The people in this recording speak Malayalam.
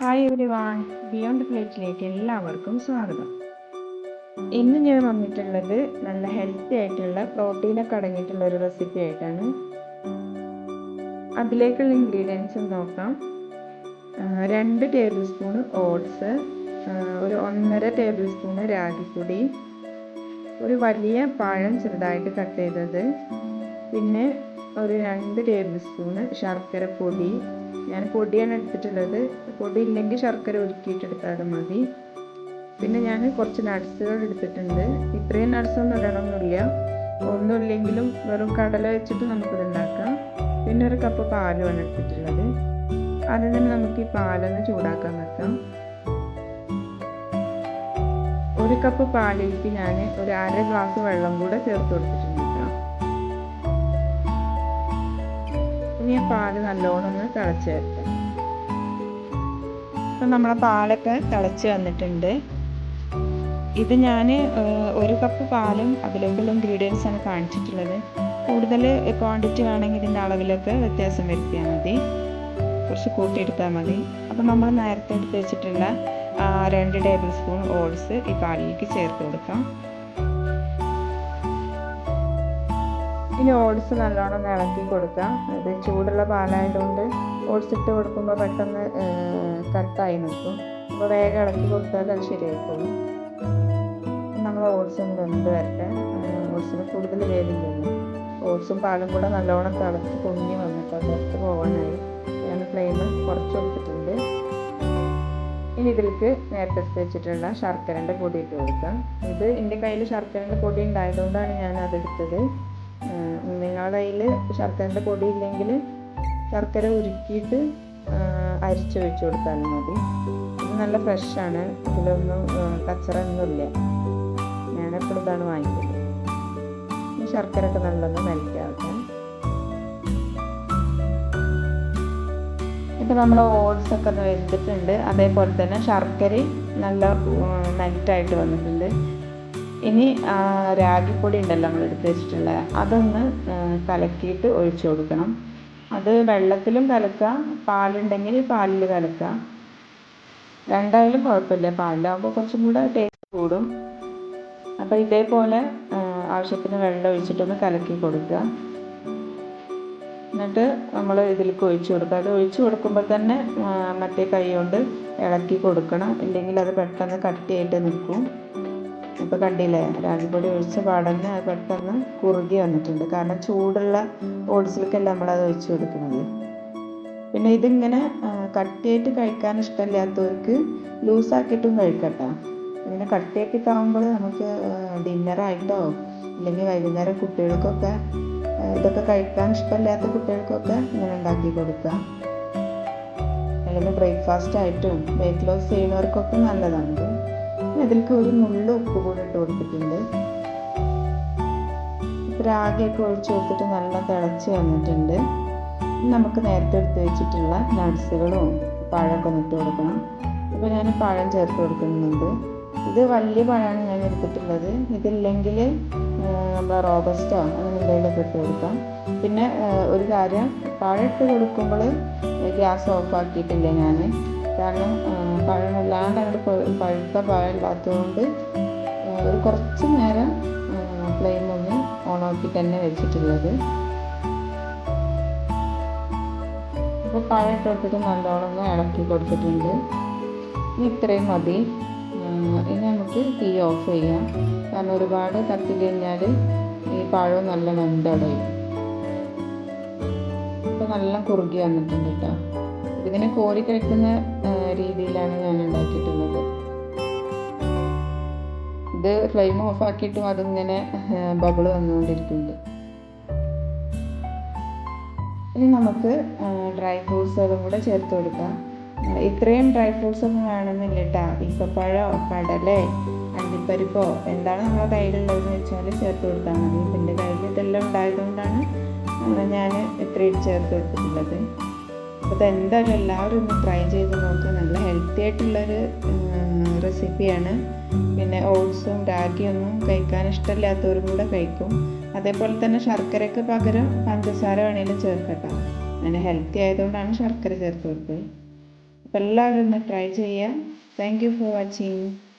ഹായ് എവരിവൺ, ബിയോണ്ട് പ്ലേറ്റിലേക്ക് എല്ലാവർക്കും സ്വാഗതം. ഇന്ന് ഞാൻ വന്നിട്ടുള്ളത് നല്ല ഹെൽത്തി ആയിട്ടുള്ള പ്രോട്ടീനൊക്കെ അടങ്ങിയിട്ടുള്ള ഒരു റെസിപ്പി ആയിട്ടാണ്. അതിലേക്കുള്ള ഇൻഗ്രീഡിയൻസ് നോക്കാം. 2 ടേബിൾ സ്പൂൺ ഓട്സ്, ഒരു 1.5 ടേബിൾ സ്പൂൺ രാഗിപ്പൊടി, ഒരു വലിയ പഴം ചെറുതായിട്ട് കട്ട് ചെയ്തത്, പിന്നെ ഒരു 2 ടേബിൾ സ്പൂൺ ശർക്കര പൊടി. ഞാൻ പൊടിയാണ് എടുത്തിട്ടുള്ളത്. പൊടി ഇല്ലെങ്കിൽ ശർക്കര ഉരുക്കിയിട്ടെടുത്താലും മതി. പിന്നെ ഞാൻ കുറച്ച് നട്ട്സുകൾ എടുത്തിട്ടുണ്ട്. ഇത്രയും നട്ട്സൊന്നും ഇടണമെന്നില്ല, ഒന്നുമില്ലെങ്കിലും വെറും കടല വെച്ചിട്ട് നമുക്കിത് ഉണ്ടാക്കാം. പിന്നെ ഒരു കപ്പ് പാലുമാണ് എടുത്തിട്ടുള്ളത്. ആദ്യം തന്നെ നമുക്ക് ഈ പാലൊന്ന് ചൂടാക്കാൻ വെക്കാം. 1 കപ്പ് പാലിലേക്ക് ഞാൻ ഒരു 1/2 ഗ്ലാസ് വെള്ളം കൂടെ ചേർത്ത് കൊടുത്തിട്ടുണ്ട്. ഇനി ആ പാല് നല്ലോണം ഒന്ന് തിളച്ച് വരട്ടെ. ഇപ്പം നമ്മളെ പാലൊക്കെ തിളച്ച് വന്നിട്ടുണ്ട്. ഇത് ഞാൻ 1 കപ്പ് പാലും അതിലേക്കുള്ള ഇൻഗ്രീഡിയൻസ് ആണ് കാണിച്ചിട്ടുള്ളത്. കൂടുതൽ ക്വാണ്ടിറ്റി വേണമെങ്കിൽ ഇതിൻ്റെ അളവിലൊക്കെ വ്യത്യാസം വരുത്തിയാൽ മതി, കുറച്ച് കൂട്ടിയെടുത്താൽ മതി. അപ്പം നമ്മൾ നേരത്തെ എടുത്ത് വെച്ചിട്ടുള്ള 2 ടേബിൾ സ്പൂൺ ഓട്സ് ഈ പാലിലേക്ക് ചേർത്ത് കൊടുക്കാം. ഇനി ഓട്സ് നല്ലോണം ഇളക്കി കൊടുക്കാം. ഇത് ചൂടുള്ള പാലായതുകൊണ്ട് ഓട്സ് ഇട്ട് കൊടുക്കുമ്പോൾ പെട്ടെന്ന് കട്ടായി നിൽക്കും. അപ്പോൾ വേഗം ഇളക്കി കൊടുത്താൽ അത് ശരിയായിക്കോളും. നമ്മൾ ഓട്സ് വെന്ത് വരട്ടെ. ഓട്സിന് കൂടുതൽ വേവില്ലല്ലോ. ഓട്സും പാലും കൂടെ നല്ലോണം തിളച്ച് പൊങ്ങി വന്നിട്ട് പുറത്ത് പോകാനായി ഞാൻ ഫ്ലെയിം കുറച്ച് കൊടുത്തിട്ടുണ്ട്. ഇനി ഇതിലേക്ക് നേരത്തെ വെച്ചിട്ടുള്ള ശർക്കരൻ്റെ പൊടി ഇട്ട് കൊടുക്കാം. ഇത് എൻ്റെ കയ്യിൽ ശർക്കരൻ്റെ പൊടി ഉണ്ടായതുകൊണ്ടാണ് ഞാൻ അതെടുത്തത്. നിങ്ങളുടെ കയ്യിൽ ശർക്കരൻ്റെ പൊടി ഇല്ലെങ്കിൽ ശർക്കര ഉരുക്കിയിട്ട് അരിച്ച് വെച്ച് കൊടുത്താലും മതി. ഇത് നല്ല ഫ്രഷാണ്, ഇതിലൊന്നും കച്ചറൊന്നുമില്ല. ഞാനെപ്പോഴും ഇതാണ് വാങ്ങിക്കുന്നത്. ഈ ശർക്കര ഒക്കെ നല്ലൊന്ന് മെൽറ്റാക്കാം. ഇപ്പം നമ്മൾ ഓട്സ് ഒക്കെ ഒന്ന് വെന്തിട്ടുണ്ട്. അതേപോലെ തന്നെ ശർക്കര നല്ല മെൽറ്റായിട്ട് വന്നിട്ടുണ്ട്. ഇനി രാഗിപ്പൊടി ഉണ്ടല്ലോ നമ്മൾ എടുത്ത് വെച്ചിട്ടുള്ള, അതൊന്ന് കലക്കിയിട്ട് ഒഴിച്ചു കൊടുക്കണം. അത് വെള്ളത്തിലും കലക്കാം, പാലുണ്ടെങ്കിൽ പാലിൽ കലക്കാം. രണ്ടായാലും കുഴപ്പമില്ല, പാലിലാകുമ്പോൾ കുറച്ചും കൂടെ ടേസ്റ്റ് കൂടും. അപ്പോൾ ഇതേപോലെ ആവശ്യത്തിന് വെള്ളം ഒഴിച്ചിട്ടൊന്ന് കലക്കി കൊടുക്കുക. എന്നിട്ട് നമ്മൾ ഇതിലേക്ക് ഒഴിച്ചു കൊടുക്കുക. അത് ഒഴിച്ചു കൊടുക്കുമ്പോൾ തന്നെ മറ്റേ കൈ കൊണ്ട് ഇളക്കി കൊടുക്കണം, ഇല്ലെങ്കിൽ അത് പെട്ടെന്ന് കട്ടിയായിട്ട് നിൽക്കും. ഇപ്പോൾ കണ്ടില്ലേ, രാഗിപ്പൊടി ഒഴിച്ച പാടന്നെ അത് പെട്ടെന്ന് കുറുകി വന്നിട്ടുണ്ട്. കാരണം ചൂടുള്ള ഓട്സിലേക്കല്ല നമ്മളത് ഒഴിച്ചു കൊടുക്കുന്നത്. പിന്നെ ഇതിങ്ങനെ കട്ടിയായിട്ട് കഴിക്കാൻ ഇഷ്ടമില്ലാത്തവർക്ക് ലൂസാക്കിയിട്ടും കഴിക്കട്ടോ. ഇങ്ങനെ കട്ടിയാക്കിയിട്ട് ആകുമ്പോൾ നമുക്ക് ഡിന്നറായിട്ടോ അല്ലെങ്കിൽ വൈകുന്നേരം കുട്ടികൾക്കൊക്കെ ഇതൊക്കെ കഴിക്കാൻ ഇഷ്ടമില്ലാത്ത കുട്ടികൾക്കൊക്കെ ഇങ്ങനെ ഉണ്ടാക്കി കൊടുക്കുക. അല്ലെങ്കിൽ ബ്രേക്ക്ഫാസ്റ്റ് ആയിട്ടും വെയിറ്റ് ലോസ് ചെയ്യുന്നവർക്കൊക്കെ നല്ലതാണ്. അതിലേക്ക് ഒരു നുള്ളു ഉപ്പ് കൂടി ഇട്ട് കൊടുത്തിട്ടുണ്ട്. രാഗിയൊക്കെ ഒഴിച്ച് കൊടുത്തിട്ട് നല്ല തിളച്ച് വന്നിട്ടുണ്ട്. നമുക്ക് നേരത്തെ എടുത്ത് വെച്ചിട്ടുള്ള നട്ട്സുകളും പഴമൊക്കെ ഒന്ന് ഇട്ട് കൊടുക്കണം. അപ്പോൾ ഞാൻ പഴം ചേർത്ത് കൊടുക്കുന്നുണ്ട്. ഇത് വലിയ പഴമാണ് ഞാൻ എടുത്തിട്ടുള്ളത്. ഇതില്ലെങ്കിൽ നമ്മൾ റോബസ്റ്റോ അങ്ങനെ എന്തെങ്കിലുമൊക്കെ ഇട്ട് കൊടുക്കാം. പിന്നെ ഒരു കാര്യം, പഴം ഇട്ട് കൊടുക്കുമ്പോൾ ഗ്യാസ് ഓഫ് ആക്കിയിട്ടില്ല ഞാൻ. കാരണം പഴം വല്ലാണ്ട് അങ്ങോട്ട് പഴുത്ത പഴം ഇല്ലാത്തതുകൊണ്ട് ഒരു കുറച്ച് നേരം ഫ്ലെയിം ഒന്ന് ഓണാക്കി തന്നെ വെച്ചിട്ടുള്ളത്. അപ്പോൾ പഴം ഇട്ട് കൊടുത്തിട്ട് നല്ലോണം ഇളക്കി കൊടുത്തിട്ടുണ്ട്. ഇനി ഇത്രയും മതി. ഇനി നമുക്ക് തീ ഓഫ് ചെയ്യാം. കാരണം ഒരുപാട് കത്തി കഴിഞ്ഞാൽ ഈ പഴം നല്ല വെന്തടയും. ഇപ്പോൾ നല്ല കുറുകി വന്നിട്ടുണ്ട് കേട്ടോ. ഇതിനെ കോരി കഴിക്കുന്ന രീതിയിലാണ് ഞാൻ ഉണ്ടാക്കിയിട്ടുള്ളത്. ഇത് ഫ്ലെയിം ഓഫ് ആക്കിയിട്ടും അതിങ്ങനെ ബബിൾ വന്നുകൊണ്ടിരിക്കുന്നുണ്ട്. ഇനി നമുക്ക് ഡ്രൈ ഫ്രൂട്ട്സുകളും കൂടെ ചേർത്ത് കൊടുക്കാം. ഇത്രയും ഡ്രൈ ഫ്രൂട്ട്സ് ഒന്നും വേണമെന്നില്ല കേട്ടോ. ഈത്തപ്പഴമോ കടലോ അണ്ടിപ്പരിപ്പോ എന്താണ് നമ്മുടെ കയ്യിലുള്ളതെന്ന് വെച്ചാൽ ചേർത്ത് കൊടുത്താൽ മതി. ഇതിൻ്റെ കയ്യിൽ ഇതെല്ലാം ഉണ്ടായതുകൊണ്ടാണ് ഞാൻ ഇത്രയും ചേർത്ത് കൊടുത്തിട്ടുള്ളത്. അപ്പോൾ എന്തായാലും എല്ലാവരും ഒന്ന് ട്രൈ ചെയ്ത് നോക്കുക. നല്ല ഹെൽത്തി ആയിട്ടുള്ളൊരു റെസിപ്പിയാണ്. പിന്നെ ഓട്സും രാഗിയൊന്നും കഴിക്കാൻ ഇഷ്ടമില്ലാത്തവരും കൂടെ കഴിക്കും. അതേപോലെ തന്നെ ശർക്കരയ്ക്ക് പകരം പഞ്ചസാര വേണമെങ്കിലും ചേർക്കട്ടോ. അങ്ങനെ ഹെൽത്തി ആയതുകൊണ്ടാണ് ശർക്കര ചേർത്ത് കൊടുത്തത്. അപ്പോൾ എല്ലാവരും ഒന്ന് ട്രൈ ചെയ്യുക. Thank you for watching.